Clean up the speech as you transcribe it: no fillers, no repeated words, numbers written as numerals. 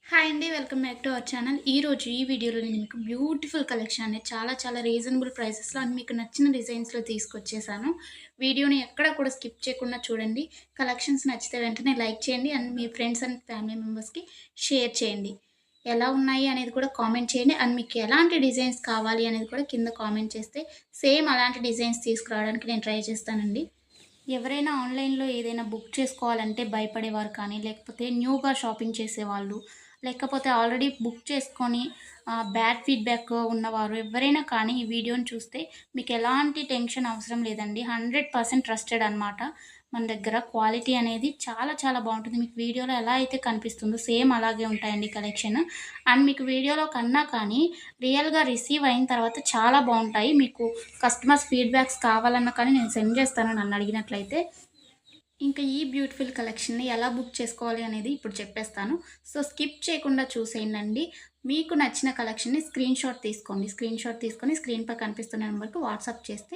Hi అండి. Welcome back to our channel. ఈరోజు ఈ వీడియోలో నేను మీకు బ్యూటిఫుల్ కలెక్షన్ అనేది చాలా రీజనబుల్ ప్రైసెస్‌లో అండ్ మీకు నచ్చిన డిజైన్స్‌లో తీసుకొచ్చేసాను. వీడియోని ఎక్కడ కూడా స్కిప్ చేయకుండా చూడండి. కలెక్షన్స్ నచ్చితే వెంటనే లైక్ చేయండి and me friends and family మెంబర్స్‌కి షేర్ చేయండి. ఎలా ఉన్నాయి అనేది కూడా కామెంట్ చేయండి. అండ్ మీకు ఎలాంటి డిజైన్స్ కావాలి అనేది కూడా కింద కామెంట్ చేస్తే సేమ్ అలాంటి డిజైన్స్ తీసుకురావడానికి నేను ట్రై చేస్తానండి. ఎవరైనా ఆన్‌లైన్‌లో ఏదైనా బుక్ చేసుకోవాలంటే భయపడేవారు కానీ, లేకపోతే న్యూగా షాపింగ్ చేసేవాళ్ళు, లేకపోతే ఆల్రెడీ బుక్ చేసుకొని బ్యాడ్ ఫీడ్‌బ్యాక్ ఉన్నవారు ఎవరైనా కానీ ఈ వీడియోని చూస్తే మీకెలాంటి టెన్షన్ అవసరం లేదండి. 100% ట్రస్టెడ్ అనమాట. మన దగ్గర క్వాలిటీ అనేది చాలా బావుంటుంది. మీకు వీడియోలో ఎలా అయితే కనిపిస్తుందో సేమ్ అలాగే ఉంటాయండి కలెక్షన్. అండ్ మీకు వీడియోలో కన్నా కానీ రియల్‌గా రిసీవ్ అయిన తర్వాత చాలా బావుంటాయి. మీకు కస్టమర్స్ ఫీడ్‌బ్యాక్స్ కావాలన్నా కానీ నేను సెండ్ చేస్తాను నన్నడిగినట్లయితే. ఇంకా ఈ బ్యూటిఫుల్ కలెక్షన్‌ని ఎలా బుక్ చేసుకోవాలి అనేది ఇప్పుడు చెప్పేస్తాను. సో, స్కిప్ చేయకుండా చూసేయండండి. మీకు నచ్చిన కలెక్షన్‌ని స్క్రీన్‌షాట్ తీసుకోండి. స్క్రీన్‌షాట్ తీసుకొని స్క్రీన్‌పై కనిపిస్తున్న నంబర్‌కి వాట్సాప్ చేస్తే